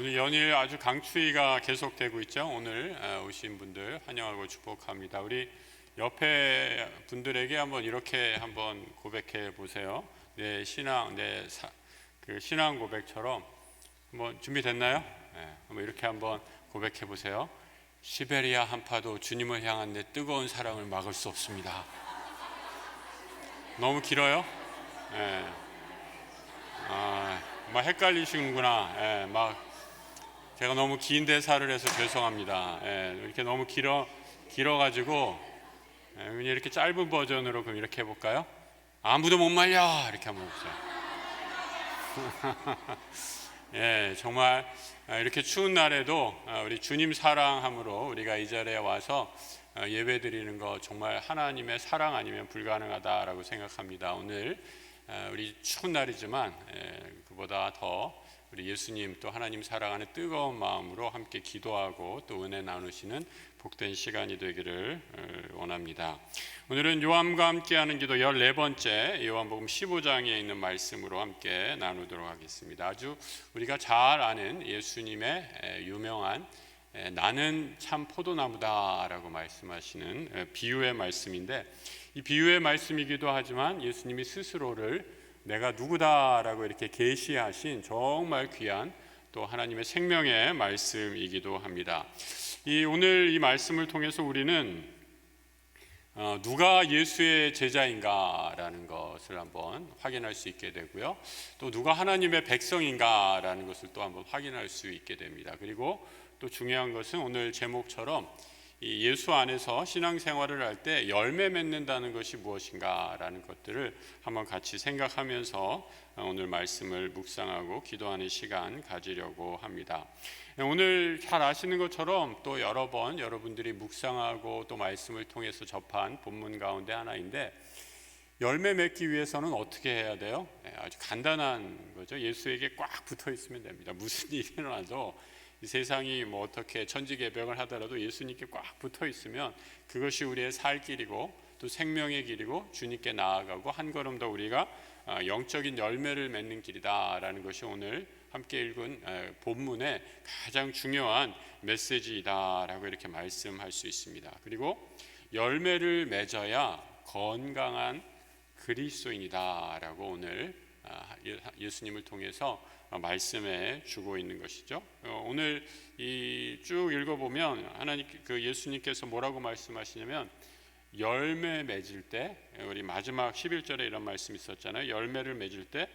오늘 연일 아주 강추위가 계속되고 있죠. 오늘 오신 분들 환영하고 축복합니다. 우리 옆에 분들에게 한번 이렇게 한번 고백해 보세요. 내 신앙, 그 신앙 고백처럼 한번 준비됐나요? 한번 이렇게 한번 고백해 보세요. 시베리아 한파도 주님을 향한 내 뜨거운 사랑을 막을 수 없습니다. 너무 길어요? 막 헷갈리시는구나. 막 제가 너무 긴 대사를 해서 죄송합니다. 이렇게 너무 길어가지고 그냥 이렇게 짧은 버전으로 그럼 이렇게 해볼까요? 아무도 못 말려 이렇게 한번 해보세요. 정말 이렇게 추운 날에도 우리 주님 사랑함으로 우리가 이 자리에 와서 예배 드리는 거 정말 하나님의 사랑 아니면 불가능하다라고 생각합니다. 오늘 우리 추운 날이지만 그보다 더 우리 예수님 또 하나님 사랑하는 뜨거운 마음으로 함께 기도하고 또 은혜 나누시는 복된 시간이 되기를 원합니다. 오늘은 요한과 함께하는 기도 14번째 요한복음 15장에 있는 말씀으로 함께 나누도록 하겠습니다. 아주 우리가 잘 아는 예수님의 유명한 나는 참 포도나무다라고 말씀하시는 비유의 말씀인데, 이 비유의 말씀이기도 하지만 예수님이 스스로를 내가 누구다라고 이렇게 계시하신 정말 귀한 또 하나님의 생명의 말씀이기도 합니다. 오늘 이 말씀을 통해서 우리는 누가 예수의 제자인가라는 것을 한번 확인할 수 있게 되고요. 또 누가 하나님의 백성인가라는 것을 또 한번 확인할 수 있게 됩니다. 그리고 또 중요한 것은 오늘 제목처럼 이 예수 안에서 신앙생활을 할 때 열매 맺는다는 것이 무엇인가라는 것들을 한번 같이 생각하면서 오늘 말씀을 묵상하고 기도하는 시간 가지려고 합니다. 오늘 잘 아시는 것처럼 또 여러 번 여러분들이 묵상하고 또 말씀을 통해서 접한 본문 가운데 하나인데, 열매 맺기 위해서는 어떻게 해야 돼요? 아주 간단한 거죠. 예수에게 꽉 붙어 있으면 됩니다. 무슨 일이 일어나도 이 세상이 뭐 어떻게 천지개벽을 하더라도 예수님께 꽉 붙어 있으면 그것이 우리의 살 길이고 또 생명의 길이고 주님께 나아가고 한 걸음 더 우리가 영적인 열매를 맺는 길이다라는 것이 오늘 함께 읽은 본문의 가장 중요한 메시지이다라고 이렇게 말씀할 수 있습니다. 그리고 열매를 맺어야 건강한 그리스도인이다라고 오늘 예수님을 통해서 말씀해 주고 있는 것이죠. 오늘 쭉 읽어보면 하나님 예수님께서 뭐라고 말씀하시냐면, 열매 맺을 때, 우리 마지막 11절에 이런 말씀이 있었잖아요. 열매를 맺을 때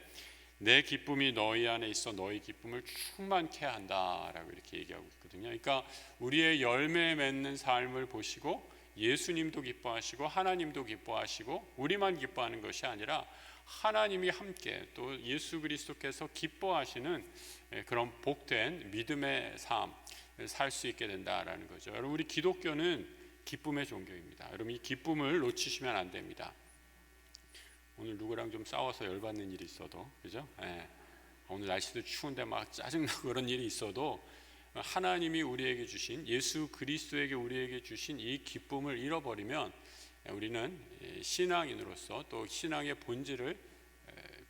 내 기쁨이 너희 안에 있어 너희 기쁨을 충만케 한다라고 이렇게 얘기하고 있거든요. 그러니까 우리의 열매 맺는 삶을 보시고 예수님도 기뻐하시고 하나님도 기뻐하시고 우리만 기뻐하는 것이 아니라 하나님이 함께 또 예수 그리스도께서 기뻐하시는 그런 복된 믿음의 삶 살 수 있게 된다라는 거죠. 여러분, 우리 기독교는 기쁨의 종교입니다. 여러분, 이 기쁨을 놓치시면 안 됩니다. 오늘 누구랑 좀 싸워서 열받는 일이 있어도, 그죠? 오늘 날씨도 추운데 막 짜증나고 그런 일이 있어도 하나님이 우리에게 주신, 예수 그리스도에게 우리에게 주신 이 기쁨을 잃어버리면 우리는 신앙인으로서 또 신앙의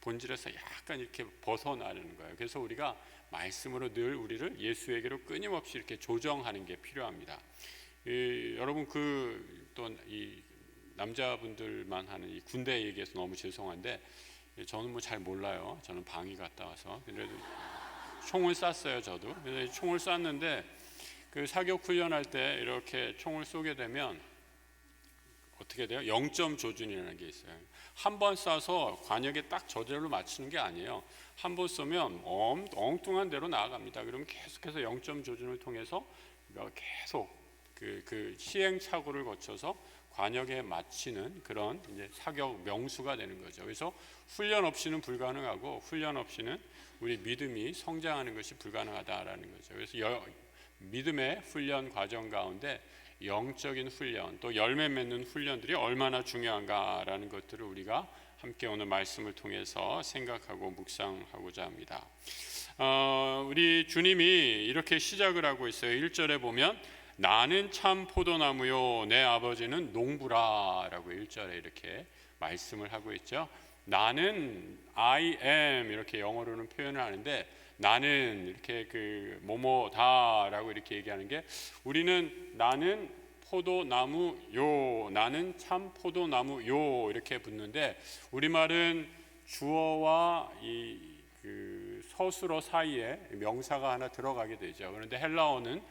본질에서 약간 이렇게 벗어나는 거예요. 그래서 우리가 말씀으로 늘 우리를 예수에게로 끊임없이 이렇게 조정하는 게 필요합니다. 여러분, 또 이 남자분들만 하는 이 군대 얘기해서 너무 죄송한데, 저는 뭐 잘 몰라요. 저는 방위 갔다 와서. 그래도 총을 쐈어요, 저도. 그래서 총을 쐈는데 그 사격 훈련할 때 이렇게 총을 쏘게 되면 어떻게 돼요? 0점 조준이라는 게 있어요. 한 번 쏴서 관역에 딱 저절로 맞추는 게 아니에요. 한 번 쏘면 엉뚱한 데로 나아갑니다. 그러면 계속해서 0점 조준을 통해서 계속 그 시행착오를 거쳐서 관역에 맞추는 그런 이제 사격 명수가 되는 거죠. 그래서 훈련 없이는 불가능하고 훈련 없이는 우리 믿음이 성장하는 것이 불가능하다라는 거죠. 그래서 믿음의 훈련 과정 가운데 영적인 훈련 또 열매 맺는 훈련들이 얼마나 중요한가라는 것들을 우리가 함께 오늘 말씀을 통해서 생각하고 묵상하고자 합니다. 우리 주님이 이렇게 시작을 하고 있어요. 1절에 보면 나는 참 포도나무요 내 아버지는 농부라 라고 1절에 이렇게 말씀을 하고 있죠. 나는 I am 이렇게 영어로는 표현을 하는데 나는 이렇게 그 뭐뭐다라고 이렇게 얘기하는 게 우리는 나는 포도나무요, 나는 참 포도나무요 이렇게 붙는데 우리말은 주어와 그 서술어 사이에 명사가 하나 들어가게 되죠. 그런데 헬라어는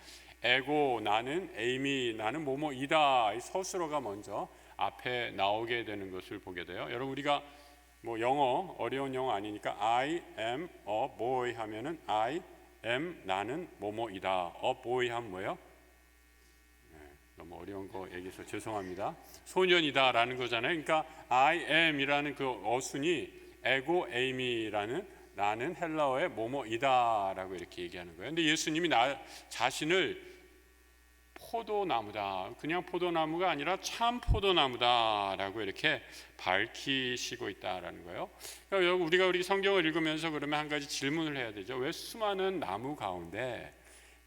에고 나는 에이미 나는 뭐뭐이다 이 서술어가 먼저 앞에 나오게 되는 것을 보게 돼요. 여러분 우리가 뭐 영어 어려운 영어 아니니까 I am a boy 하면은 I am 나는 뭐뭐이다. a boy 하면 뭐예요? 너무 어려운 거 얘기해서 죄송합니다. 소년이다라는 거잖아요. 그러니까 I am이라는 그 어순이 에고 에이미라는 나는 헬라어의 뭐뭐이다라고 이렇게 얘기하는 거예요. 근데 예수님이 나 자신을 포도나무다, 그냥 포도나무가 아니라 참 포도나무다라고 이렇게 밝히시고 있다라는 거예요. 그러니까 우리가 성경을 읽으면서 그러면 한 가지 질문을 해야 되죠. 왜 수많은 나무 가운데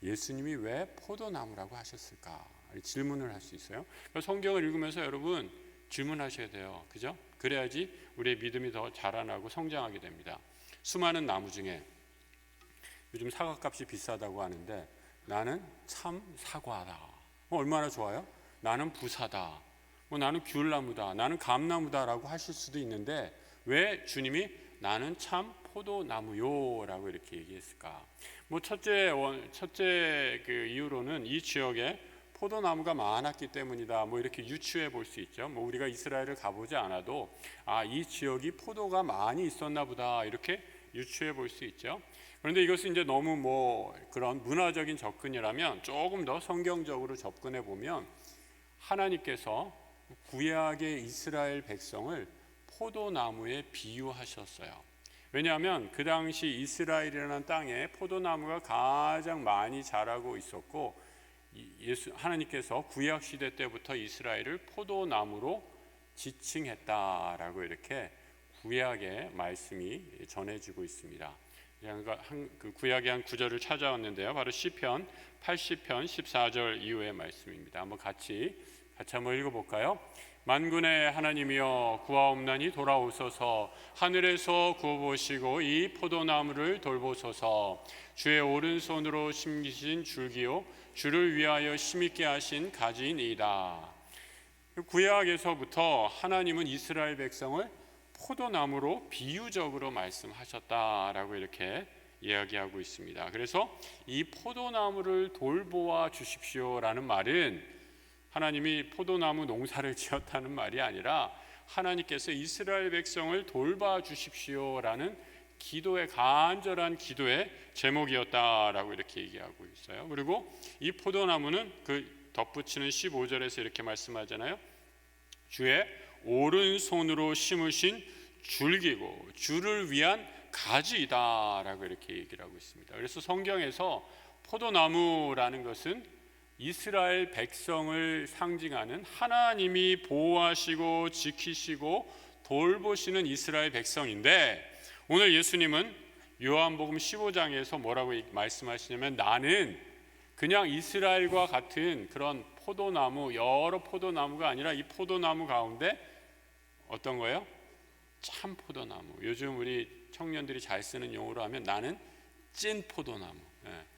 예수님이 왜 포도나무라고 하셨을까? 질문을 할 수 있어요. 그러니까 성경을 읽으면서 여러분 질문하셔야 돼요. 그죠? 그래야지 우리의 믿음이 더 자라나고 성장하게 됩니다. 수많은 나무 중에 요즘 사과값이 비싸다고 하는데 나는 참 사과다. 얼마나 좋아요? 나는 부사다. 나는 귤나무다. 나는 감나무다라고 하실 수도 있는데 왜 주님이 나는 참 포도나무요라고 이렇게 얘기했을까? 첫째 그 이유로는 이 지역에 포도나무가 많았기 때문이다. 이렇게 유추해 볼 수 있죠. 우리가 이스라엘을 가보지 않아도 이 지역이 포도가 많이 있었나 보다 이렇게 유추해 볼 수 있죠. 그런데 이것은 이제 너무 그런 문화적인 접근이라면 조금 더 성경적으로 접근해 보면 하나님께서 구약의 이스라엘 백성을 포도나무에 비유하셨어요. 왜냐하면 그 당시 이스라엘이라는 땅에 포도나무가 가장 많이 자라고 있었고 하나님께서 구약 시대 때부터 이스라엘을 포도나무로 지칭했다라고 이렇게 구약의 말씀이 전해지고 있습니다. 그 구약의 한 구절을 찾아왔는데요. 바로 시편 80편 14절 이후의 말씀입니다. 같이 한번 읽어볼까요? 만군의 하나님이여 구하옵나니 돌아오소서. 하늘에서 구워보시고 이 포도나무를 돌보소서. 주의 오른손으로 심기신 줄기요 주를 위하여 힘있게 하신 가지이니이다. 구약에서부터 하나님은 이스라엘 백성을 포도나무로 비유적으로 말씀하셨다라고 이렇게 이야기하고 있습니다. 그래서 이 포도나무를 돌보아 주십시오라는 말은 하나님이 포도나무 농사를 지었다는 말이 아니라 하나님께서 이스라엘 백성을 돌봐 주십시오라는 기도의 간절한 기도의 제목이었다라고 이렇게 얘기하고 있어요. 그리고 이 포도나무는 그 덧붙이는 15절에서 이렇게 말씀하잖아요. 주의 오른손으로 심으신 줄기고 주를 위한 가지이다라고 이렇게 얘기를 하고 있습니다. 그래서 성경에서 포도나무라는 것은 이스라엘 백성을 상징하는 하나님이 보호하시고 지키시고 돌보시는 이스라엘 백성인데 오늘 예수님은 요한복음 15장에서 뭐라고 말씀하시냐면 나는 그냥 이스라엘과 같은 그런 포도나무, 여러 포도나무가 아니라 이 포도나무 가운데 어떤 거예요? 참 포도나무. 요즘 우리 청년들이 잘 쓰는 용어로 하면 나는 찐 포도나무.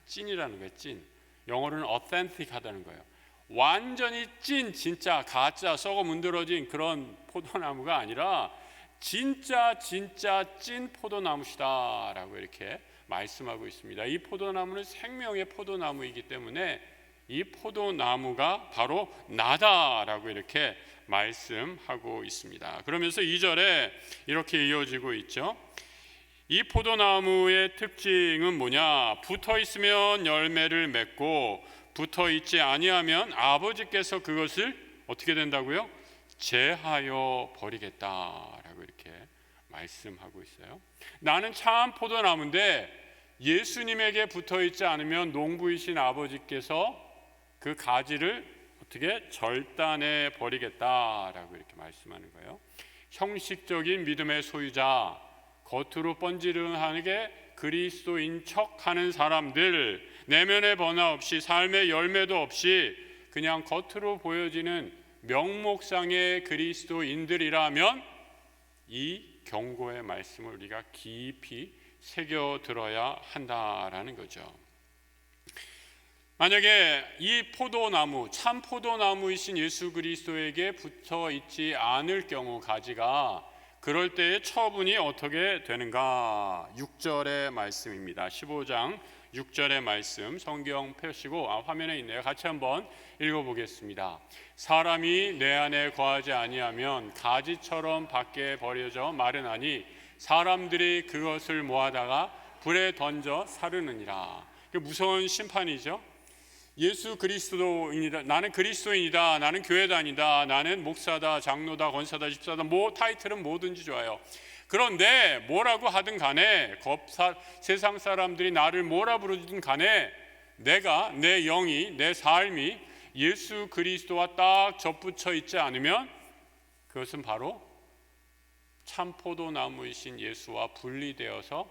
찐이라는 거예요. 찐. 영어로는 authentic 하다는 거예요. 완전히 찐, 진짜 가짜 썩어 문드러진 그런 포도나무가 아니라 진짜 찐 포도나무시다라고 이렇게 말씀하고 있습니다. 이 포도나무는 생명의 포도나무이기 때문에 이 포도나무가 바로 나다라고 이렇게 말씀하고 있습니다. 그러면서 2절에 이렇게 이어지고 있죠. 이 포도나무의 특징은 뭐냐? 붙어 있으면 열매를 맺고 붙어 있지 아니하면 아버지께서 그것을 어떻게 된다고요? 제하여 버리겠다라고 이렇게 말씀하고 있어요. 나는 참 포도나무인데 예수님에게 붙어 있지 않으면 농부이신 아버지께서 그 가지를 어떻게 절단해 버리겠다라고 이렇게 말씀하는 거예요. 형식적인 믿음의 소유자, 겉으로 번지르르하게 그리스도인 척하는 사람들, 내면의 변화 없이 삶의 열매도 없이 그냥 겉으로 보여지는 명목상의 그리스도인들이라면 이 경고의 말씀을 우리가 깊이 새겨 들어야 한다라는 거죠. 만약에 이 포도나무, 참 포도나무이신 예수 그리스도에게 붙어 있지 않을 경우 가지가, 그럴 때의 처분이 어떻게 되는가? 6절의 말씀입니다. 15장 6절의 말씀 성경 펴시고 화면에 있네요. 같이 한번 읽어보겠습니다. 사람이 내 안에 거하지 아니하면 가지처럼 밖에 버려져 마르나니 사람들이 그것을 모아다가 불에 던져 사르느니라. 무서운 심판이죠. 예수 그리스도인이다, 나는 그리스도인이다, 나는 교회 다니다, 나는 목사다, 장로다, 권사다, 집사다, 뭐 타이틀은 뭐든지 좋아요. 그런데 뭐라고 하든 간에 세상 사람들이 나를 뭐라 부르든 간에 내가, 내 영이, 내 삶이 예수 그리스도와 딱 접붙여 있지 않으면 그것은 바로 참 포도나무이신 예수와 분리되어서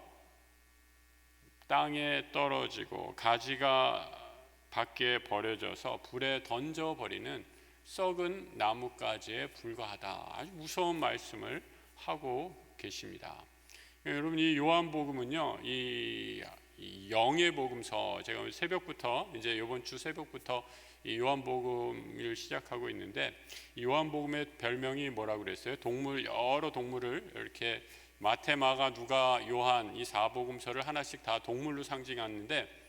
땅에 떨어지고 가지가 밖에 버려져서 불에 던져버리는 썩은 나뭇가지에 불과하다. 아주 무서운 말씀을 하고 계십니다. 여러분, 이 요한복음은요, 이 영의 복음서, 제가 새벽부터, 이제 이번 주 새벽부터 이 요한복음을 시작하고 있는데, 이 요한복음의 별명이 뭐라고 그랬어요? 여러 동물을 이렇게 마태, 마가, 누가, 요한 이 4복음서를 하나씩 다 동물로 상징하는데,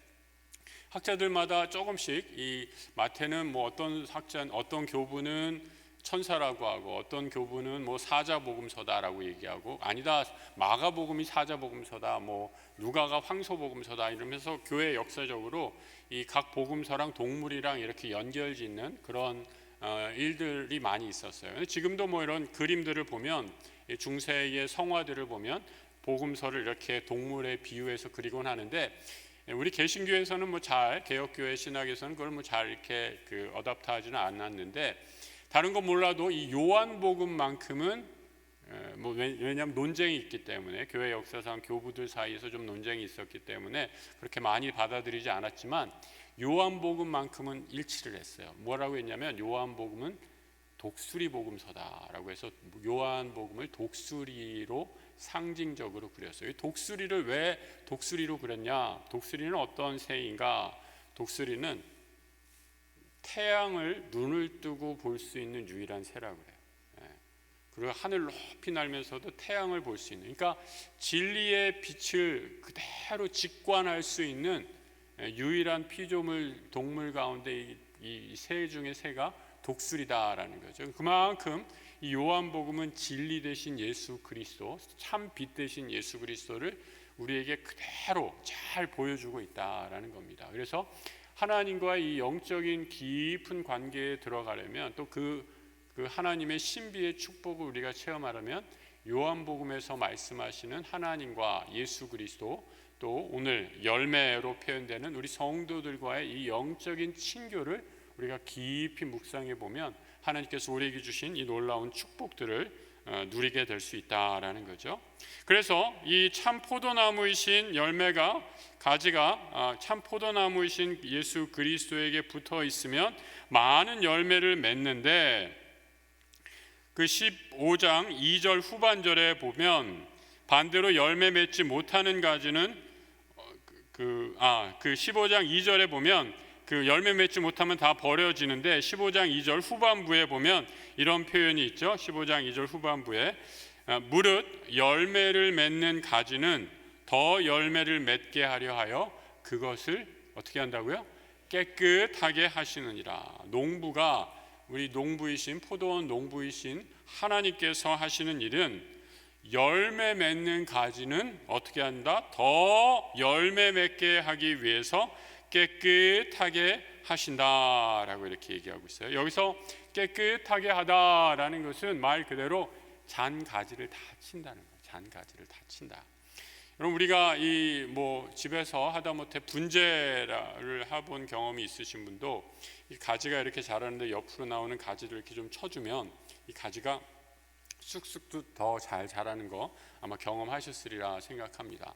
학자들마다 조금씩, 이 마태는 뭐 어떤 교부는 천사라고 하고, 어떤 교부는 뭐 사자복음서다라고 얘기하고, 아니다, 마가복음이 사자복음서다, 뭐 누가가 황소복음서다, 이러면서 교회 역사적으로 이 각 복음서랑 동물이랑 이렇게 연결짓는 그런 일들이 많이 있었어요. 지금도 뭐 이런 그림들을 보면, 중세의 성화들을 보면 복음서를 이렇게 동물에 비유해서 그리곤 하는데, 우리 개신교에서는 뭐 잘, 개혁교회 신학에서는 그걸 뭐 잘 이렇게 어답트하지는 않았는데, 다른 건 몰라도 이 요한복음만큼은 뭐 왜냐하면 논쟁이 있기 때문에, 교회 역사상 교부들 사이에서 좀 논쟁이 있었기 때문에 그렇게 많이 받아들이지 않았지만, 요한복음만큼은 일치를 했어요. 뭐라고 했냐면 요한복음은 독수리 복음서다라고 해서 요한복음을 독수리로 상징적으로 그렸어요. 독수리를 왜 독수리로 그렸냐? 독수리는 어떤 새인가? 독수리는 태양을 눈을 뜨고 볼 수 있는 유일한 새라고 그래요. 그리고 하늘 높이 날면서도 태양을 볼 수 있는, 그러니까 진리의 빛을 그대로 직관할 수 있는 유일한 피조물 동물 가운데 이 새 중에 새가 독수리다라는 거죠. 그만큼 이 요한복음은 진리 되신 예수 그리스도, 참 빛 되신 예수 그리스도를 우리에게 그대로 잘 보여주고 있다라는 겁니다. 그래서 하나님과의 이 영적인 깊은 관계에 들어가려면, 또 그 하나님의 신비의 축복을 우리가 체험하려면 요한복음에서 말씀하시는 하나님과 예수 그리스도, 또 오늘 열매로 표현되는 우리 성도들과의 이 영적인 친교를 우리가 깊이 묵상해 보면 하나님께서 우리에게 주신 이 놀라운 축복들을 누리게 될 수 있다라는 거죠. 그래서 이 참 포도나무이신 가지가 참 포도나무이신 예수 그리스도에게 붙어 있으면 많은 열매를 맺는데, 그 15장 2절 후반절에 보면 반대로 열매 맺지 못하는 가지는 그 15장 2절에 보면 그 열매 맺지 못하면 다 버려지는데, 15장 2절 후반부에 보면 이런 표현이 있죠. 15장 2절 후반부에 무릇 열매를 맺는 가지는 더 열매를 맺게 하려 하여 그것을 어떻게 한다고요? 깨끗하게 하시느니라. 농부가, 우리 농부이신, 포도원 농부이신 하나님께서 하시는 일은 열매 맺는 가지는 어떻게 한다? 더 열매 맺게 하기 위해서 깨끗하게 하신다라고 이렇게 얘기하고 있어요. 여기서 깨끗하게 하다라는 것은 말 그대로 잔 가지를 다 친다는 거예요. 잔 가지를 다 친다. 여러분, 우리가 이 집에서 하다못해 분재를 해본 경험이 있으신 분도, 이 가지가 이렇게 자라는데 옆으로 나오는 가지를 이렇게 좀 쳐주면 이 가지가 쑥쑥 더 잘 자라는 거 아마 경험하셨으리라 생각합니다.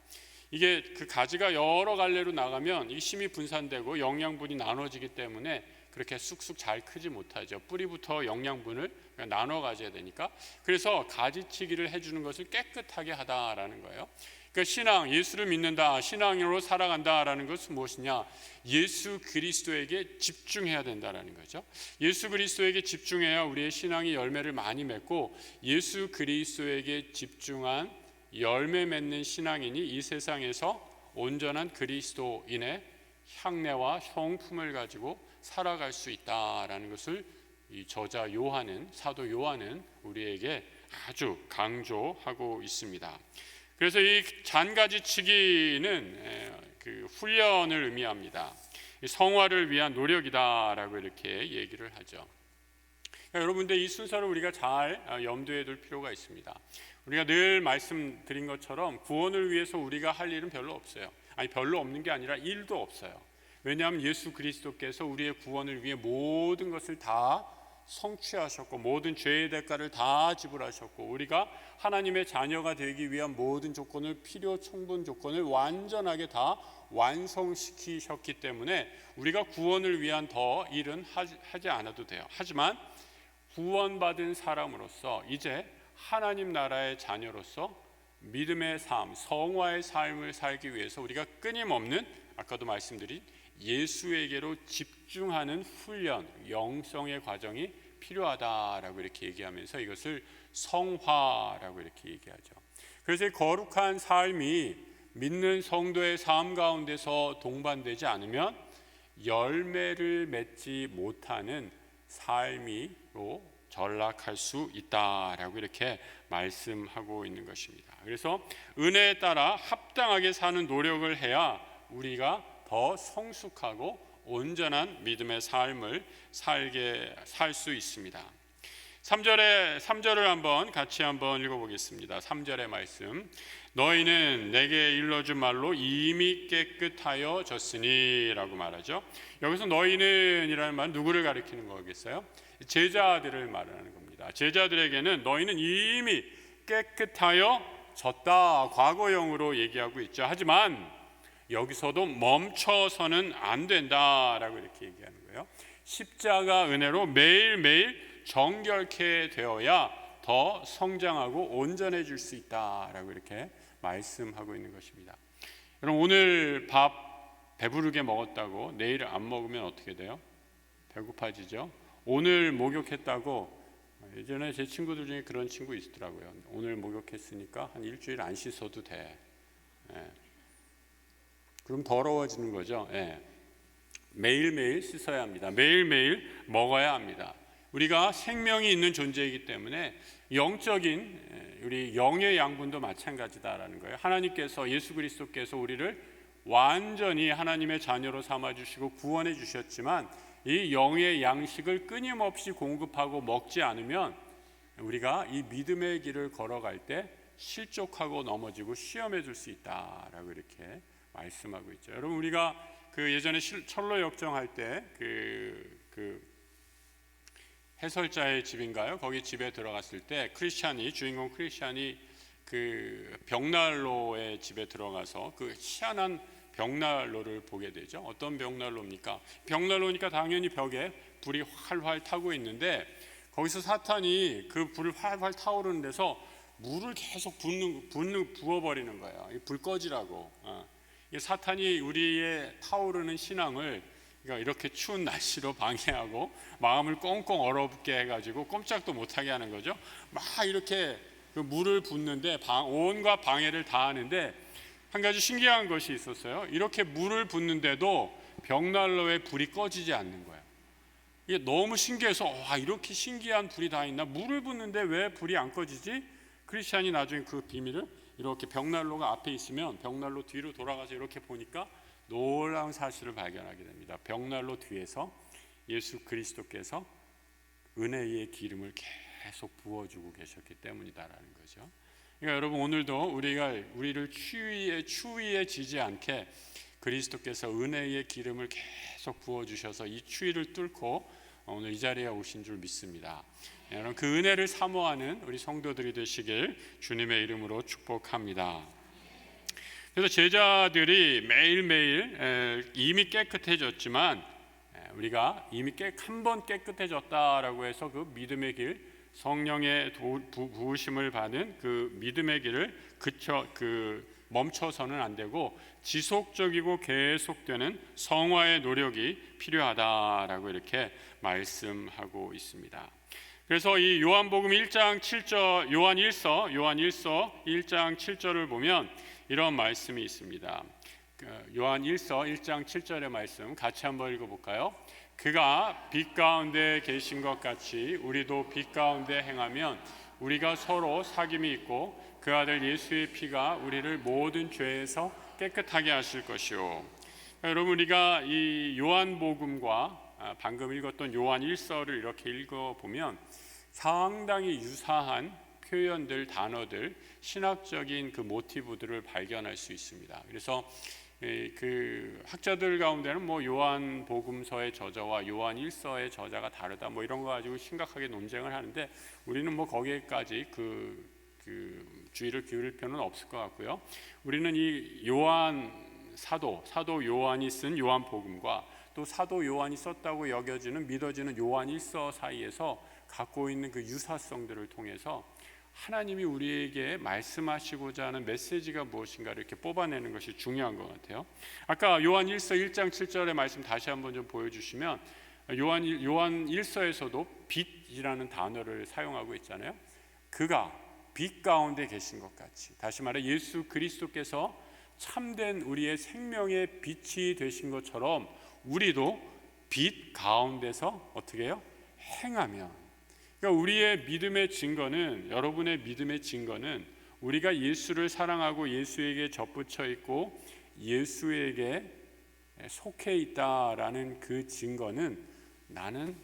이게 그 가지가 여러 갈래로 나가면 이 힘이 분산되고 영양분이 나눠지기 때문에 그렇게 쑥쑥 잘 크지 못하죠. 뿌리부터 영양분을 나눠 가져야 되니까. 그래서 가지치기를 해주는 것을 깨끗하게 하다라는 거예요. 그러니까 신앙, 예수를 믿는다, 신앙으로 살아간다라는 것은 무엇이냐? 예수 그리스도에게 집중해야 된다라는 거죠. 예수 그리스도에게 집중해야 우리의 신앙이 열매를 많이 맺고, 예수 그리스도에게 집중한 열매 맺는 신앙인이 이 세상에서 온전한 그리스도인의 향내와 형품을 가지고 살아갈 수 있다라는 것을 이 저자 요한은, 사도 요한은 우리에게 아주 강조하고 있습니다. 그래서 이 잔가지치기는 그 훈련을 의미합니다. 성화를 위한 노력이다라고 이렇게 얘기를 하죠. 그러니까 여러분들 이 순서를 우리가 잘 염두에 둘 필요가 있습니다. 우리가 늘 말씀드린 것처럼 구원을 위해서 우리가 할 일은 별로 없어요. 아니, 별로 없는 게 아니라 일도 없어요. 왜냐하면 예수 그리스도께서 우리의 구원을 위해 모든 것을 다 성취하셨고, 모든 죄의 대가를 다 지불하셨고, 우리가 하나님의 자녀가 되기 위한 모든 조건을, 필요 충분 조건을 완전하게 다 완성시키셨기 때문에 우리가 구원을 위한 더 일은 하지 않아도 돼요. 하지만 구원받은 사람으로서 이제 하나님 나라의 자녀로서 믿음의 삶, 성화의 삶을 살기 위해서 우리가 끊임없는, 아까도 말씀드린 예수에게로 집중하는 훈련, 영성의 과정이 필요하다라고 이렇게 얘기하면서 이것을 성화라고 이렇게 얘기하죠. 그래서 이 거룩한 삶이 믿는 성도의 삶 가운데서 동반되지 않으면 열매를 맺지 못하는 삶이로 전락할 수 있다라고 이렇게 말씀하고 있는 것입니다. 그래서 은혜에 따라 합당하게 사는 노력을 해야 우리가 더 성숙하고 온전한 믿음의 삶을 살 수 있습니다. 3절을 같이 한번 읽어보겠습니다. 3절의 말씀. 너희는 내게 일러준 말로 이미 깨끗하여 졌으니 라고 말하죠. 여기서 너희는 이라는 말은 누구를 가리키는 거겠어요? 제자들을 말하는 겁니다. 제자들에게는 너희는 이미 깨끗하여 졌다, 과거형으로 얘기하고 있죠. 하지만 여기서도 멈춰서는 안 된다라고 이렇게 얘기하는 거예요. 십자가 은혜로 매일매일 정결케 되어야 더 성장하고 온전해질 수 있다라고 이렇게 말씀하고 있는 것입니다. 여러분, 오늘 밥 배부르게 먹었다고 내일 안 먹으면 어떻게 돼요? 배고파지죠. 오늘 목욕했다고, 예전에 제 친구들 중에 그런 친구 있더라고요. 오늘 목욕했으니까 한 일주일 안 씻어도 돼. 그럼 더러워지는 거죠. 매일매일 씻어야 합니다. 매일매일 먹어야 합니다. 우리가 생명이 있는 존재이기 때문에 영적인 우리 영의 양분도 마찬가지다라는 거예요. 하나님께서, 예수 그리스도께서 우리를 완전히 하나님의 자녀로 삼아주시고 구원해 주셨지만 이 영의 양식을 끊임없이 공급하고 먹지 않으면 우리가 이 믿음의 길을 걸어갈 때 실족하고 넘어지고 시험해 줄 수 있다라고 이렇게 말씀하고 있죠. 여러분, 우리가 그 예전에 철로 역정할 때 그 해설자의 집인가요? 거기 집에 들어갔을 때 주인공 크리스찬이 그 벽난로의 집에 들어가서 그 희한한 벽난로를 보게 되죠. 어떤 벽난로입니까? 벽난로니까 당연히 벽에 불이 활활 타고 있는데 거기서 사탄이 그 불을 활활 타오르는 데서 물을 계속 부어버리는 거예요. 불 꺼지라고. 사탄이 우리의 타오르는 신앙을 이렇게 추운 날씨로 방해하고 마음을 꽁꽁 얼어붙게 해가지고 꼼짝도 못하게 하는 거죠. 막 이렇게 그 물을 붓는데 온갖 방해를 다 하는데, 한 가지 신기한 것이 있었어요. 이렇게 물을 붓는데도 벽난로에 불이 꺼지지 않는 거예요. 이게 너무 신기해서 이렇게 신기한 불이 다 있나? 물을 붓는데 왜 불이 안 꺼지지? 크리스찬이 나중에 그 비밀을, 이렇게 벽난로가 앞에 있으면 벽난로 뒤로 돌아가서 이렇게 보니까 놀라운 사실을 발견하게 됩니다. 벽난로 뒤에서 예수 그리스도께서 은혜의 기름을 계속 부어주고 계셨기 때문이다라는 거죠. 그러니까 여러분, 오늘도 우리를 추위에 지지 않게 그리스도께서 은혜의 기름을 계속 부어주셔서 이 추위를 뚫고 오늘 이 자리에 오신 줄 믿습니다. 여러분, 그 은혜를 사모하는 우리 성도들이 되시길 주님의 이름으로 축복합니다. 그래서 제자들이 매일매일 이미 깨끗해졌지만 우리가 이미 한 번 깨끗해졌다라고 해서 그 믿음의 길, 성령의 부으심을 받은 그 믿음의 길을 멈춰서는 안 되고 지속적이고 계속되는 성화의 노력이 필요하다라고 이렇게 말씀하고 있습니다. 그래서 이 요한복음 1장 7절, 요한1서 1장 7절을 보면 이런 말씀이 있습니다. 요한1서 1장 7절의 말씀 같이 한번 읽어볼까요? 그가 빛 가운데 계신 것 같이 우리도 빛 가운데 행하면 우리가 서로 사귐이 있고 그 아들 예수의 피가 우리를 모든 죄에서 깨끗하게 하실 것이요. 여러분, 우리가 이 요한복음과 방금 읽었던 요한1서를 이렇게 읽어보면 상당히 유사한 표현들, 단어들, 신학적인 그 모티브들을 발견할 수 있습니다. 그래서 그 학자들 가운데는 뭐 요한복음서의 저자와 요한1서의 저자가 다르다 뭐 이런 거 가지고 심각하게 논쟁을 하는데 우리는 뭐 거기에까지 그 주의를 기울일 필요는 없을 것 같고요. 우리는 이 요한 사도 요한이 쓴 요한복음과 또 사도 요한이 썼다고 여겨지는 믿어지는 요한1서 사이에서 갖고 있는 그 유사성들을 통해서 하나님이 우리에게 말씀하시고자 하는 메시지가 무엇인가를 이렇게 뽑아내는 것이 중요한 것 같아요. 아까 요한1서 1장 7절의 말씀 다시 한번 좀 보여주시면 요한1서에서도 빛이라는 단어를 사용하고 있잖아요. 그가 빛 가운데 계신 것 같이, 다시 말해 예수 그리스도께서 참된 우리의 생명의 빛이 되신 것처럼 우리도 빛 가운데서 어떻게 해요? 행하면. 그러니까 우리의 믿음의 증거는, 여러분의 믿음의 증거는 우리가 예수를 사랑하고 예수에게 접붙여 있고 예수에게 속해 있다라는 그 증거는 나는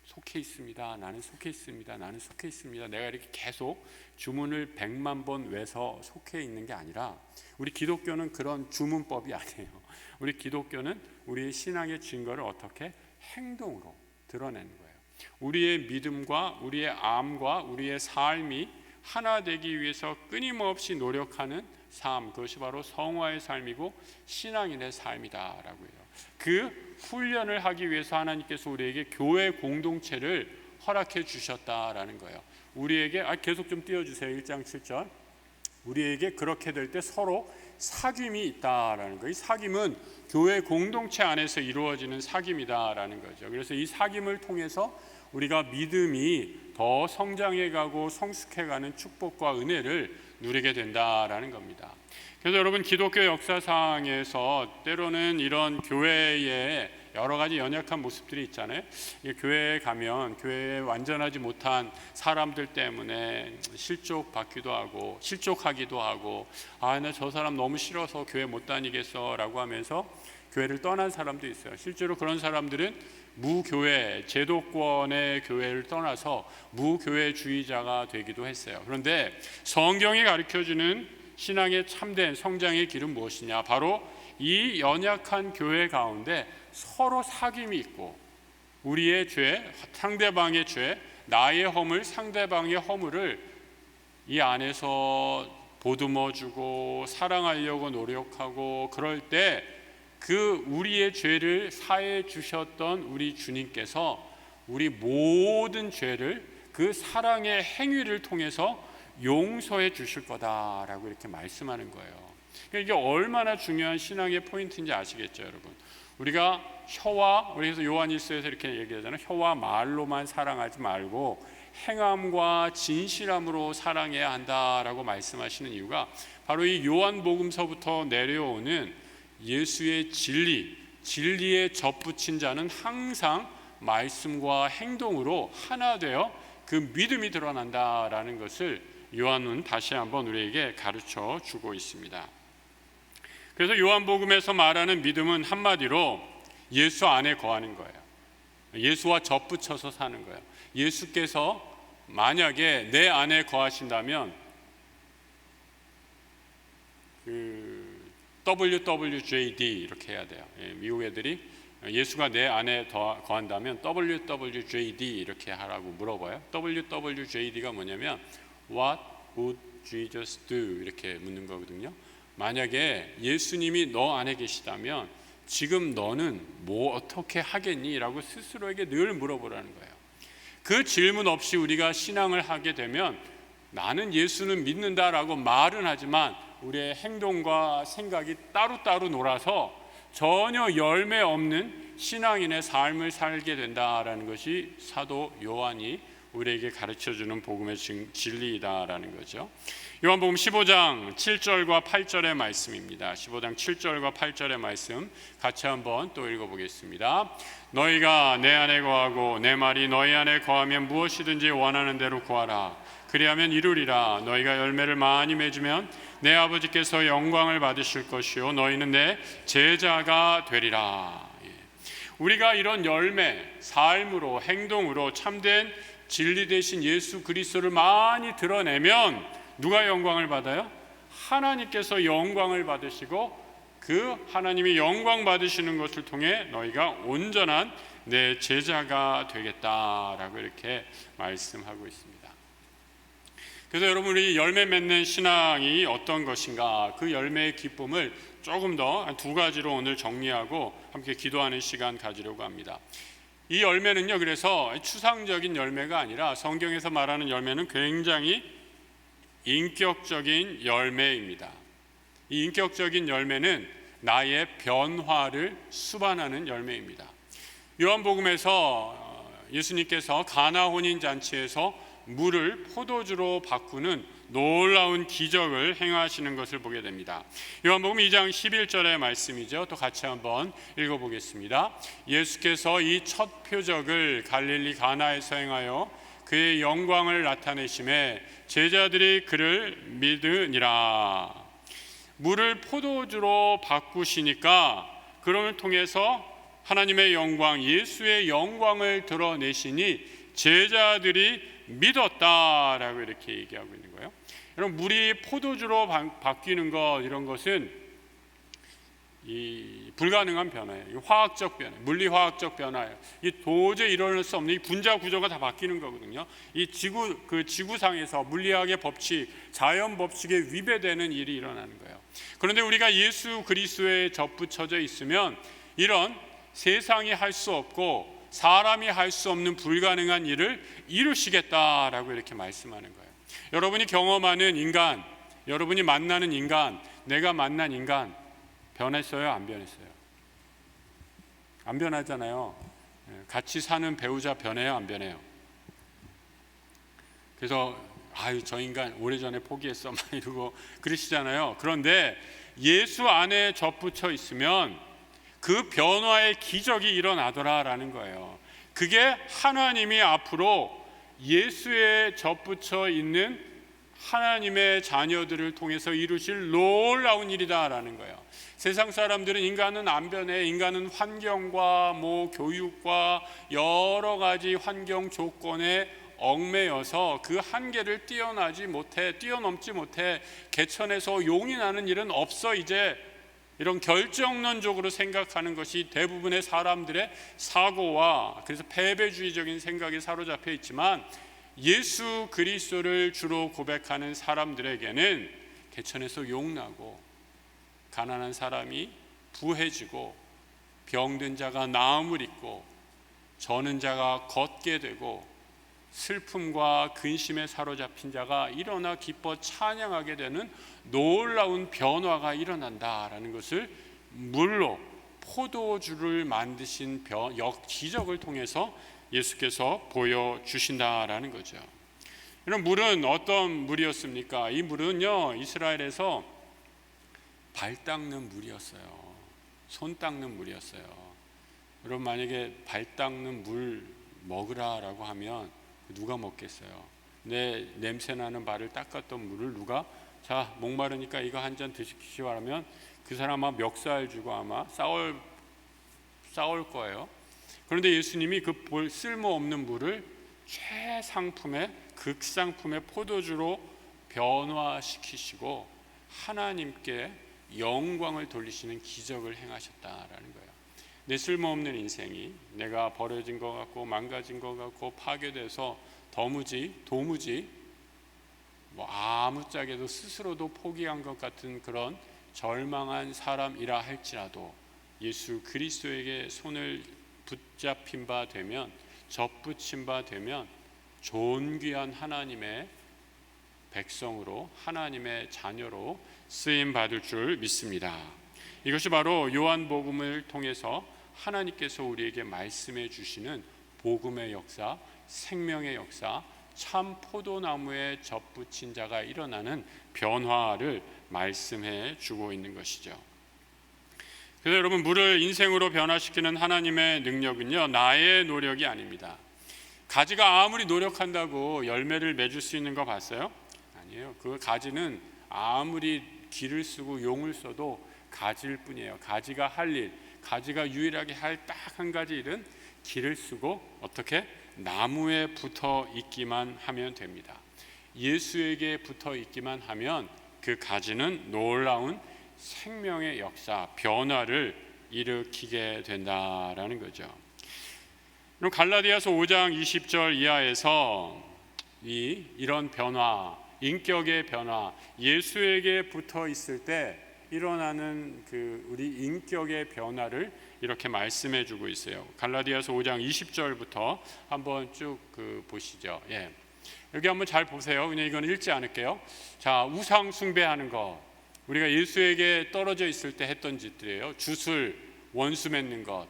속해 있습니다. 나는 속해 있습니다. 나는 속해 있습니다. 내가 이렇게 계속 주문을 100만 번 외서 속해 있는 게 아니라, 우리 기독교는 그런 주문법이 아니에요. 우리 기독교는 우리의 신앙의 증거를 어떻게 행동으로 드러내는 거예요. 우리의 믿음과 우리의 암과 우리의 삶이 하나 되기 위해서 끊임없이 노력하는 삶, 그것이 바로 성화의 삶이고 신앙인의 삶이다라고 해요. 그 훈련을 하기 위해서 하나님께서 우리에게 교회 공동체를 허락해 주셨다라는 거예요. 우리에게 계속 좀 띄워주세요. 1장 7절. 우리에게 그렇게 될 때 서로 사귐이 있다라는 거예요. 이 사귐은 교회 공동체 안에서 이루어지는 사귐이다라는 거죠. 그래서 이 사귐을 통해서 우리가 믿음이 더 성장해가고 성숙해가는 축복과 은혜를 누리게 된다라는 겁니다. 그래서 여러분, 기독교 역사상에서 때로는 이런 교회의 여러 가지 연약한 모습들이 있잖아요. 교회에 가면 교회에 완전하지 못한 사람들 때문에 실족하기도 하고 나 저 사람 너무 싫어서 교회 못 다니겠어 라고 하면서 교회를 떠난 사람도 있어요. 실제로 그런 사람들은 무교회, 제도권의 교회를 떠나서 무교회주의자가 되기도 했어요. 그런데 성경이 가르쳐주는 신앙의 참된 성장의 길은 무엇이냐? 바로 이 연약한 교회 가운데 서로 사귐이 있고 우리의 죄, 상대방의 죄, 나의 허물, 상대방의 허물을 이 안에서 보듬어주고 사랑하려고 노력하고, 그럴 때 그 우리의 죄를 사해 주셨던 우리 주님께서 우리 모든 죄를 그 사랑의 행위를 통해서 용서해 주실 거다라고 이렇게 말씀하는 거예요. 그러니까 이게 얼마나 중요한 신앙의 포인트인지 아시겠죠, 여러분? 우리가 그래서 요한1서에서 이렇게 얘기하잖아요. 혀와 말로만 사랑하지 말고 행함과 진실함으로 사랑해야 한다라고 말씀하시는 이유가 바로 이 요한복음서부터 내려오는 예수의 진리에 접붙인 자는 항상 말씀과 행동으로 하나 되어 그 믿음이 드러난다라는 것을 요한은 다시 한번 우리에게 가르쳐 주고 있습니다. 그래서 요한복음에서 말하는 믿음은 한마디로 예수 안에 거하는 거예요. 예수와 접붙여서 사는 거예요. 예수께서 만약에 내 안에 거하신다면 WWJD 이렇게 해야 돼요. 미국 애들이 예수가 내 안에 거한다면 WWJD 이렇게 하라고 물어봐요. WWJD가 뭐냐면 What would Jesus do? 이렇게 묻는 거거든요. 만약에 예수님이 너 안에 계시다면 지금 너는 뭐 어떻게 하겠니? 라고 스스로에게 늘 물어보라는 거예요. 그 질문 없이 우리가 신앙을 하게 되면 나는 예수는 믿는다라고 말은 하지만 우리의 행동과 생각이 따로따로 놀아서 전혀 열매 없는 신앙인의 삶을 살게 된다라는 것이 사도 요한이 우리에게 가르쳐주는 복음의 진리이다라는 거죠. 요한복음 15장 7절과 8절의 말씀입니다. 15장 7절과 8절의 말씀 같이 한번 또 읽어보겠습니다. 너희가 내 안에 거하고 내 말이 너희 안에 거하면 무엇이든지 원하는 대로 구하라. 그리하면 이루리라. 너희가 열매를 많이 맺으면 내 아버지께서 영광을 받으실 것이요 너희는 내 제자가 되리라. 우리가 이런 열매, 삶으로, 행동으로 참된 진리 되신 예수 그리스도를 많이 드러내면 누가 영광을 받아요? 하나님께서 영광을 받으시고 그 하나님이 영광 받으시는 것을 통해 너희가 온전한 내 제자가 되겠다라고 이렇게 말씀하고 있습니다. 그래서 여러분, 우리 열매 맺는 신앙이 어떤 것인가, 그 열매의 기쁨을 조금 더 두 가지로 오늘 정리하고 함께 기도하는 시간 가지려고 합니다. 이 열매는요, 그래서 추상적인 열매가 아니라 성경에서 말하는 열매는 굉장히 인격적인 열매입니다. 이 인격적인 열매는 나의 변화를 수반하는 열매입니다. 요한복음에서 예수님께서 가나 혼인잔치에서 물을 포도주로 바꾸는 놀라운 기적을 행하시는 것을 보게 됩니다. 요한복음 2장 11절의 말씀이죠. 또 같이 한번 읽어보겠습니다. 예수께서 이 첫 표적을 갈릴리 가나에서 행하여 그의 영광을 나타내심에 제자들이 그를 믿으니라. 물을 포도주로 바꾸시니까 그를 통해서 하나님의 영광, 예수의 영광을 드러내시니 제자들이 믿었다라고 이렇게 얘기하고 있는 거예요. 여러분, 물이 포도주로 바뀌는 것, 이런 것은 이 불가능한 변화예요. 화학적 변화, 물리화학적 변화예요. 이 도저히 일어날 수 없는 이 분자 구조가 다 바뀌는 거거든요. 이 지구상에서 물리학의 법칙, 자연 법칙에 위배되는 일이 일어나는 거예요. 그런데 우리가 예수 그리스도에 접붙여져 있으면 이런 세상이 할 수 없고 사람이 할 수 없는 불가능한 일을 이루시겠다라고 이렇게 말씀하는 거예요. 여러분이 경험하는 인간, 여러분이 만나는 인간, 내가 만난 인간 변했어요? 안 변했어요? 안 변하잖아요. 같이 사는 배우자 변해요? 안 변해요? 그래서 저 인간 오래전에 포기했어 막 이러고 그러시잖아요. 그런데 예수 안에 접붙여 있으면 그 변화의 기적이 일어나더라라는 거예요. 그게 하나님이 앞으로 예수에 접붙여 있는 하나님의 자녀들을 통해서 이루실 놀라운 일이다라는 거예요. 세상 사람들은 인간은 안 변해, 인간은 환경과 교육과 여러 가지 환경 조건에 얽매여서 그 한계를 뛰어넘지 못해 개천에서 용이 나는 일은 없어 이제, 이런 결정론적으로 생각하는 것이 대부분의 사람들의 사고와 그래서 패배주의적인 생각에 사로잡혀 있지만, 예수 그리스도를 주로 고백하는 사람들에게는 개천에서 용나고 가난한 사람이 부해지고 병든 자가 나음을 입고 저는 자가 걷게 되고 슬픔과 근심에 사로잡힌 자가 일어나 기뻐 찬양하게 되는 놀라운 변화가 일어난다라는 것을 물로 포도주를 만드신 기적을 통해서 예수께서 보여주신다라는 거죠. 이런 물은 어떤 물이었습니까? 이 물은요, 이스라엘에서 발 닦는 물이었어요. 손 닦는 물이었어요. 여러분, 만약에 발 닦는 물 먹으라라고 하면 누가 먹겠어요? 내 냄새나는 발을 닦았던 물을 누가 자 목마르니까 이거 한 잔 드시오 하면 그 사람 아마 멱살 주고 아마 싸울 거예요. 그런데 예수님이 그 쓸모없는 물을 최상품의 극상품의 포도주로 변화시키시고 하나님께 영광을 돌리시는 기적을 행하셨다라는 거예요. 내 쓸모없는 인생이 내가 버려진 것 같고 망가진 것 같고 파괴돼서 도무지 아무짝에도 스스로도 포기한 것 같은 그런 절망한 사람이라 할지라도 예수 그리스도에게 손을 붙잡힌 바 되면, 접붙인 바 되면 존귀한 하나님의 백성으로, 하나님의 자녀로 쓰임 받을 줄 믿습니다. 이것이 바로 요한복음을 통해서 하나님께서 우리에게 말씀해 주시는 복음의 역사, 생명의 역사, 참 포도나무에 접붙인 자가 일어나는 변화를 말씀해 주고 있는 것이죠. 그래서 여러분, 물을 인생으로 변화시키는 하나님의 능력은요, 나의 노력이 아닙니다. 가지가 아무리 노력한다고 열매를 맺을 수 있는 거 봤어요? 아니에요. 그 가지는 아무리 기를 쓰고 용을 써도 가지일 뿐이에요. 가지가 할 일, 가지가 유일하게 할 딱 한 가지 일은 기를 쓰고 어떻게? 나무에 붙어 있기만 하면 됩니다. 예수에게 붙어 있기만 하면 그 가지는 놀라운 생명의 역사, 변화를 일으키게 된다라는 거죠. 그럼 갈라디아서 5장 20절 이하에서 이런 변화, 인격의 변화, 예수에게 붙어 있을 때 일어나는 그 우리 인격의 변화를 이렇게 말씀해 주고 있어요. 갈라디아서 5장 20절부터 한번 쭉 보시죠. 예. 여기 한번 잘 보세요. 그냥 이건 읽지 않을게요. 자, 우상 숭배하는 것, 우리가 예수에게 떨어져 있을 때 했던 짓들이에요. 주술, 원수 맺는 것,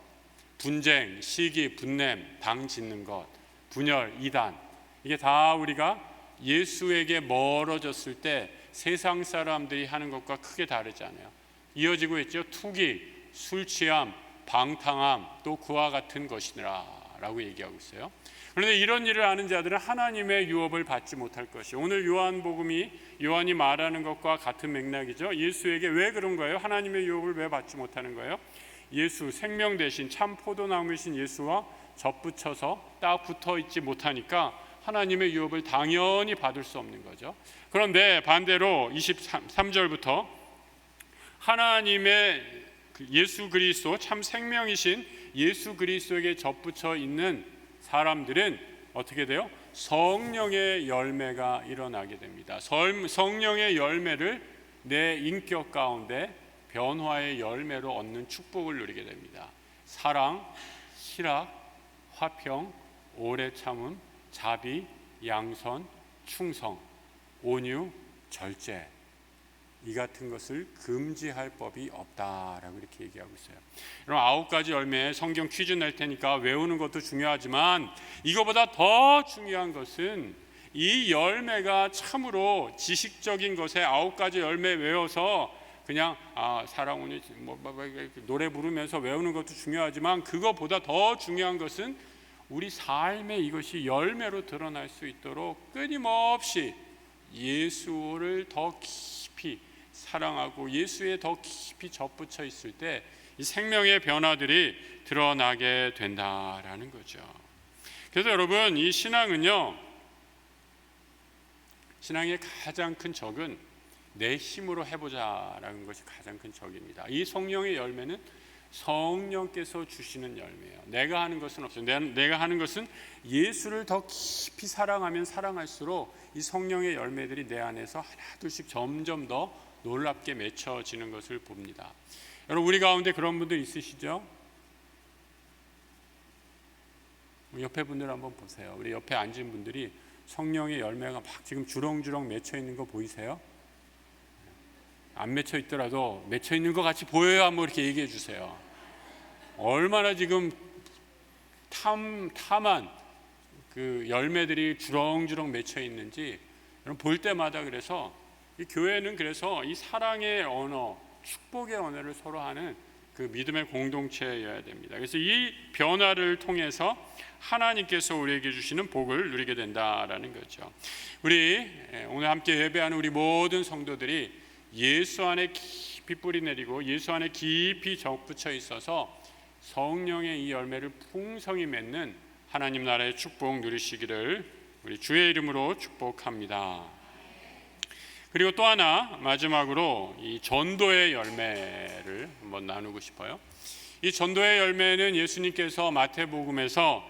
분쟁, 시기, 분냄, 당 짓는 것, 분열, 이단, 이게 다 우리가 예수에게 멀어졌을 때 세상 사람들이 하는 것과 크게 다르지 않아요. 이어지고 있죠. 투기, 술 취함, 방탕함, 또 그와 같은 것이니라 라고 얘기하고 있어요. 그런데 이런 일을 하는 자들은 하나님의 유업을 받지 못할 것이요. 오늘 요한이 말하는 것과 같은 맥락이죠. 예수에게 왜 그런 거예요? 하나님의 유업을 왜 받지 못하는 거예요? 예수, 생명 대신 참 포도나무이신 예수와 접붙여서 딱 붙어 있지 못하니까 하나님의 유업을 당연히 받을 수 없는 거죠. 그런데 반대로 23절부터 하나님의 예수 그리스도, 참 생명이신 예수 그리스도에게 접붙여 있는 사람들은 어떻게 돼요? 성령의 열매가 일어나게 됩니다. 성령의 열매를 내 인격 가운데 변화의 열매로 얻는 축복을 누리게 됩니다. 사랑, 희락, 화평, 오래 참음, 자비, 양선, 충성, 온유, 절제, 이 같은 것을 금지할 법이 없다라고 이렇게 얘기하고 있어요. 여러분, 9가지 열매 성경 퀴즈 낼 테니까 외우는 것도 중요하지만 이거보다 더 중요한 것은 이 열매가 참으로 지식적인 것에 9가지 열매 외워서 그냥 사랑, 온유, 노래 부르면서 외우는 것도 중요하지만 그거보다 더 중요한 것은 우리 삶에 이것이 열매로 드러날 수 있도록 끊임없이 예수를 더 깊이 사랑하고 예수에 더 깊이 접붙여 있을 때 이 생명의 변화들이 드러나게 된다라는 거죠. 그래서 여러분, 이 신앙은요, 신앙의 가장 큰 적은 내 힘으로 해보자라는 것이 가장 큰 적입니다. 이 성령의 열매는 성령께서 주시는 열매예요. 내가 하는 것은 없어요. 내가 하는 것은 예수를 더 깊이 사랑하면 사랑할수록 이 성령의 열매들이 내 안에서 하나둘씩 점점 더 놀랍게 맺혀지는 것을 봅니다. 여러분, 우리 가운데 그런 분들 있으시죠? 옆에 분들 한번 보세요. 우리 옆에 앉은 분들이 성령의 열매가 막 지금 주렁주렁 맺혀 있는 거 보이세요? 안 맺혀 있더라도 맺혀 있는 것 같이 보여요. 한번 이렇게 얘기해 주세요. 얼마나 지금 탐한 그 열매들이 주렁주렁 맺혀 있는지 여러분 볼 때마다. 그래서 이 교회는 그래서 이 사랑의 언어, 축복의 언어를 서로 하는 그 믿음의 공동체여야 됩니다. 그래서 이 변화를 통해서 하나님께서 우리에게 주시는 복을 누리게 된다라는 거죠. 우리 오늘 함께 예배하는 우리 모든 성도들이 예수 안에 깊이 뿌리 내리고 예수 안에 깊이 접붙여 있어서 성령의 이 열매를 풍성히 맺는 하나님 나라의 축복 누리시기를 우리 주의 이름으로 축복합니다. 그리고 또 하나 마지막으로 이 전도의 열매를 한번 나누고 싶어요. 이 전도의 열매는 예수님께서 마태복음에서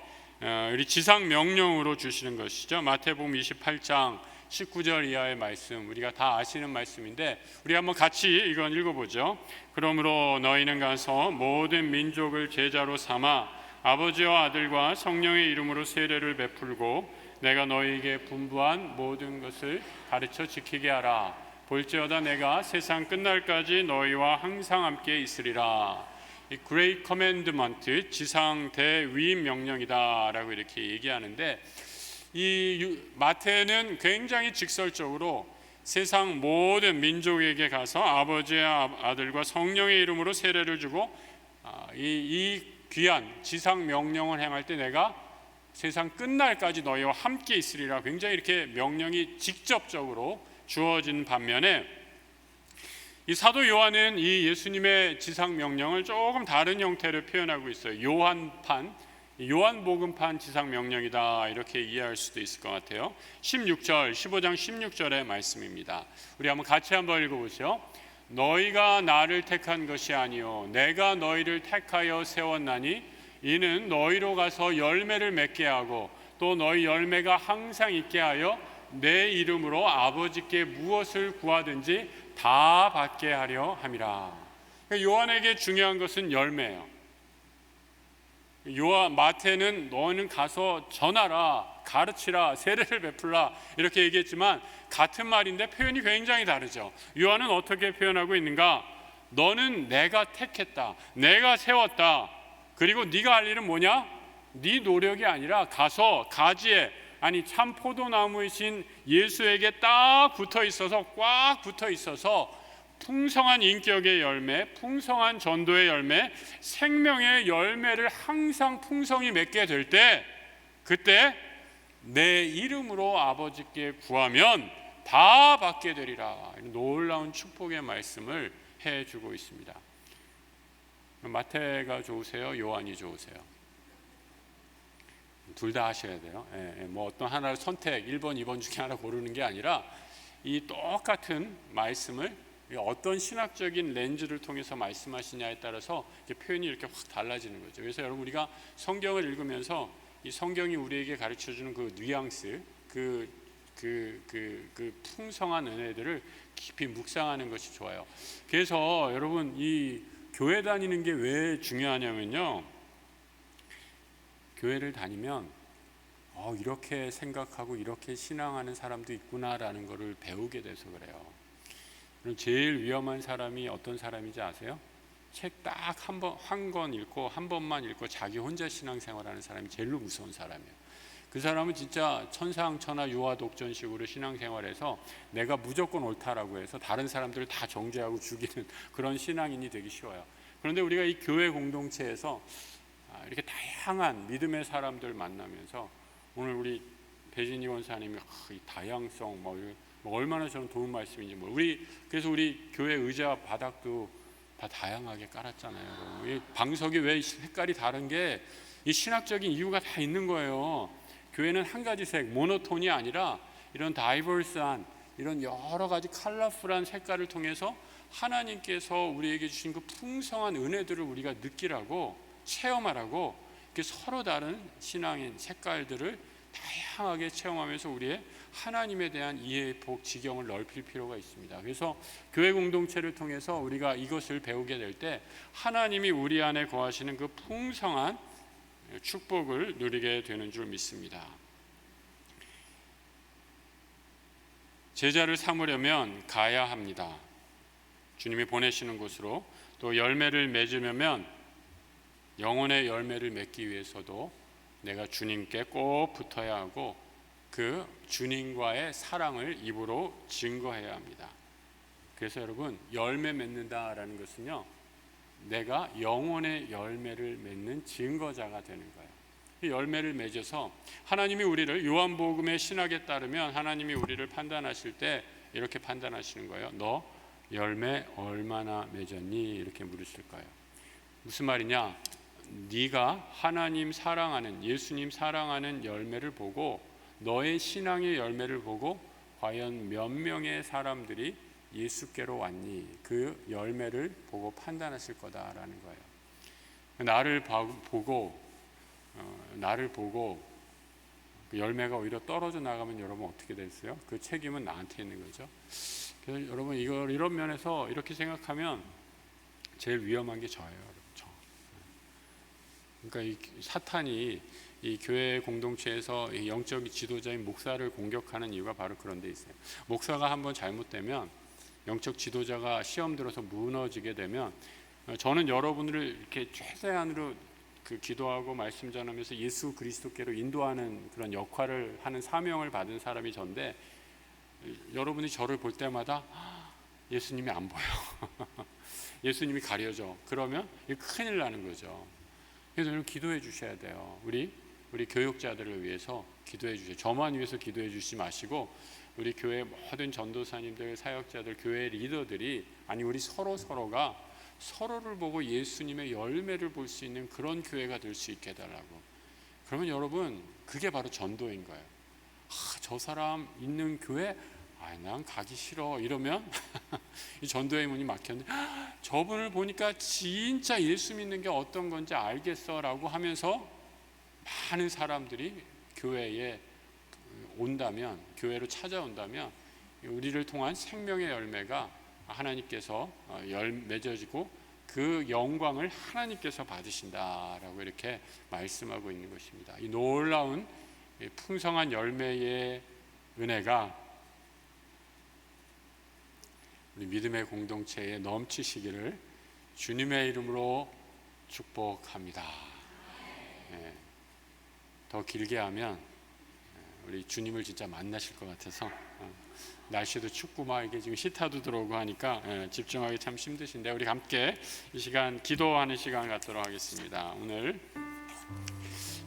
우리 지상 명령으로 주시는 것이죠. 마태복음 28장 19절 이하의 말씀, 우리가 다 아시는 말씀인데 우리 한번 같이 이건 읽어보죠. 그러므로 너희는 가서 모든 민족을 제자로 삼아 아버지와 아들과 성령의 이름으로 세례를 베풀고 내가 너희에게 분부한 모든 것을 가르쳐 지키게 하라. 볼지어다 내가 세상 끝날까지 너희와 항상 함께 있으리라. 이 Great Commandment, 지상 대위임 명령이다라고 이렇게 얘기하는데, 이 마태는 굉장히 직설적으로 세상 모든 민족에게 가서 아버지와 아들과 성령의 이름으로 세례를 주고 이 귀한 지상 명령을 행할 때 내가 세상 끝날까지 너희와 함께 있으리라. 굉장히 이렇게 명령이 직접적으로 주어진 반면에 이 사도 요한은 이 예수님의 지상 명령을 조금 다른 형태로 표현하고 있어요. 요한복음판 지상 명령이다, 이렇게 이해할 수도 있을 것 같아요. 15장 16절의 말씀입니다. 우리 같이 한번 읽어보죠. 너희가 나를 택한 것이 아니요 내가 너희를 택하여 세웠나니 이는 너희로 가서 열매를 맺게 하고 또 너희 열매가 항상 있게 하여 내 이름으로 아버지께 무엇을 구하든지 다 받게 하려 함이라. 요한에게 중요한 것은 열매예요. 마태는 너희는 가서 전하라, 가르치라, 세례를 베풀라 이렇게 얘기했지만 같은 말인데 표현이 굉장히 다르죠. 요한은 어떻게 표현하고 있는가? 너는 내가 택했다, 내가 세웠다. 그리고 네가 할 일은 뭐냐? 네 노력이 아니라 가서 가지에, 아니 참 포도나무이신 예수에게 딱 붙어 있어서, 꽉 붙어 있어서 풍성한 인격의 열매, 풍성한 전도의 열매, 생명의 열매를 항상 풍성히 맺게 될 때, 그때 내 이름으로 아버지께 구하면 다 받게 되리라. 놀라운 축복의 말씀을 해주고 있습니다. 마태가 좋으세요? 요한이 좋으세요? 둘 다 하셔야 돼요. 뭐 어떤 하나를 선택 1번, 2번 중에 하나 고르는 게 아니라 이 똑같은 말씀을 어떤 신학적인 렌즈를 통해서 말씀하시냐에 따라서 표현이 이렇게 확 달라지는 거죠. 그래서 여러분 우리가 성경을 읽으면서 이 성경이 우리에게 가르쳐주는 그 뉘앙스, 그 풍성한 은혜들을 깊이 묵상하는 것이 좋아요. 그래서 여러분 이 교회 다니는 게 왜 중요하냐면요, 교회를 다니면 이렇게 생각하고 이렇게 신앙하는 사람도 있구나라는 것을 배우게 돼서 그래요. 제일 위험한 사람이 어떤 사람인지 아세요? 책 딱 한 권 읽고 한 번만 읽고 자기 혼자 신앙생활하는 사람이 제일 무서운 사람이에요. 그 사람은 진짜 천상천하 유아독존식으로 신앙생활해서 내가 무조건 옳다라고 해서 다른 사람들을 다 정죄하고 죽이는 그런 신앙인이 되기 쉬워요. 그런데 우리가 이 교회 공동체에서 이렇게 다양한 믿음의 사람들 만나면서, 오늘 우리 배진희 원사님이 이 다양성 얼마나 저는 도움 말씀인지 그래서 우리 교회 의자 바닥도 다 다양하게 깔았잖아요. 이 방석이 왜 색깔이 다른 게 이 신학적인 이유가 다 있는 거예요. 교회는 한 가지 색, 모노톤이 아니라 이런 다이버스한, 이런 여러 가지 컬러풀한 색깔을 통해서 하나님께서 우리에게 주신 그 풍성한 은혜들을 우리가 느끼라고, 체험하라고, 이렇게 서로 다른 신앙인 색깔들을 다양하게 체험하면서 우리의 하나님에 대한 이해의 복, 지경을 넓힐 필요가 있습니다. 그래서 교회 공동체를 통해서 우리가 이것을 배우게 될 때 하나님이 우리 안에 거하시는 그 풍성한 축복을 누리게 되는 줄 믿습니다. 제자를 삼으려면 가야 합니다. 주님이 보내시는 곳으로. 또 열매를 맺으려면, 영혼의 열매를 맺기 위해서도 내가 주님께 꼭 붙어야 하고 그 주님과의 사랑을 입으로 증거해야 합니다. 그래서 여러분, 열매 맺는다라는 것은요, 내가 영혼의 열매를 맺는 증거자가 되는 거예요. 이 열매를 맺어서 하나님이 우리를, 요한복음의 신학에 따르면 하나님이 우리를 판단하실 때 이렇게 판단하시는 거예요. 너 열매 얼마나 맺었니? 이렇게 물으실 거예요. 무슨 말이냐? 네가 하나님 사랑하는, 예수님 사랑하는 열매를 보고, 너의 신앙의 열매를 보고 과연 몇 명의 사람들이 예수께로 왔니? 그 열매를 보고 판단하실 거다라는 거예요. 나를 보고 그 열매가 오히려 떨어져 나가면 여러분 어떻게 됐어요? 그 책임은 나한테 있는 거죠. 그래서 여러분 이런 면에서 이렇게 생각하면 제일 위험한 게 저예요. 저. 그러니까 이 사탄이 이 교회 공동체에서 이 영적 지도자인 목사를 공격하는 이유가 바로 그런 데 있어요. 목사가 한번 잘못되면, 영적 지도자가 시험 들어서 무너지게 되면, 저는 여러분들을 이렇게 최대한으로 그 기도하고 말씀 전하면서 예수 그리스도께로 인도하는 그런 역할을 하는 사명을 받은 사람이 전데, 여러분이 저를 볼 때마다 예수님이 안 보여. 예수님이 가려져. 그러면 큰일 나는 거죠. 그래서 여러분 기도해 주셔야 돼요. 우리 교육자들을 위해서 기도해 주세요. 저만 위해서 기도해 주시지 마시고 우리 교회 모든 전도사님들, 사역자들, 교회 리더들이, 아니 우리 서로가 서로를 보고 예수님의 열매를 볼 수 있는 그런 교회가 될 수 있게 해달라고. 그러면 여러분 그게 바로 전도인 거예요. 저 사람 있는 교회 난 가기 싫어 이러면 이 전도의 문이 막혔는데, 저분을 보니까 진짜 예수 믿는 게 어떤 건지 알겠어 라고 하면서 많은 사람들이 교회에 온다면, 교회로 찾아온다면 우리를 통한 생명의 열매가 하나님께서 맺어지고 그 영광을 하나님께서 받으신다라고 이렇게 말씀하고 있는 것입니다. 이 놀라운 풍성한 열매의 은혜가 우리 믿음의 공동체에 넘치시기를 주님의 이름으로 축복합니다. 네. 더 길게 하면 우리 주님을 진짜 만나실 것 같아서, 날씨도 춥고 막 이게 지금 시타도 들어오고 하니까 집중하기 참 힘드신데, 우리 함께 이 시간 기도하는 시간 갖도록 하겠습니다. 오늘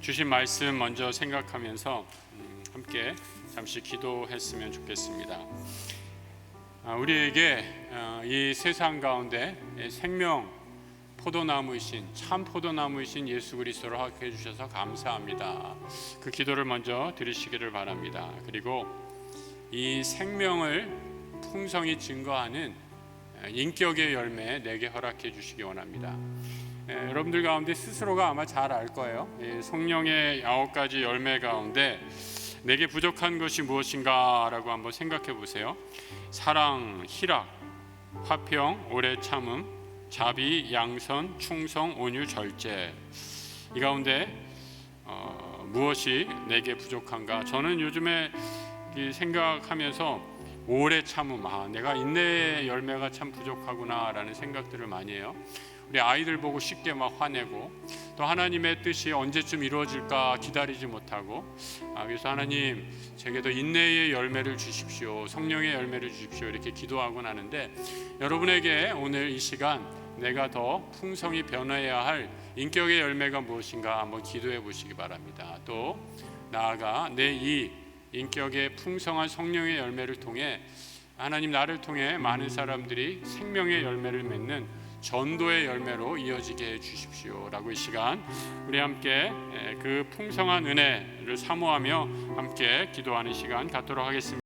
주신 말씀 먼저 생각하면서 함께 잠시 기도했으면 좋겠습니다. 우리에게 이 세상 가운데 생명 포도나무이신, 참 포도나무이신 예수 그리스도를 허락해 주셔서 감사합니다. 그 기도를 먼저 드리시기를 바랍니다. 그리고 이 생명을 풍성히 증거하는 인격의 열매 내게 허락해 주시기 원합니다. 여러분들 가운데 스스로가 아마 잘 알 거예요. 성령의 9가지 열매 가운데 내게 부족한 것이 무엇인가 라고 한번 생각해 보세요. 사랑, 희락, 화평, 오래 참음, 자비, 양선, 충성, 온유, 절제. 이 가운데 무엇이 내게 부족한가? 저는 요즘에 생각하면서 오래 참음, 내가 인내의 열매가 참 부족하구나 라는 생각들을 많이 해요. 우리 아이들 보고 쉽게 막 화내고, 또 하나님의 뜻이 언제쯤 이루어질까 기다리지 못하고, 그래서 하나님 제게도 인내의 열매를 주십시오, 성령의 열매를 주십시오 이렇게 기도하곤 하는데, 여러분에게 오늘 이 시간 내가 더 풍성히 변화해야 할 인격의 열매가 무엇인가 한번 기도해 보시기 바랍니다. 또 나아가 내 이 인격의 풍성한 성령의 열매를 통해 하나님 나를 통해 많은 사람들이 생명의 열매를 맺는 전도의 열매로 이어지게 해 주십시오 라고 이 시간 우리 함께 그 풍성한 은혜를 사모하며 함께 기도하는 시간 갖도록 하겠습니다.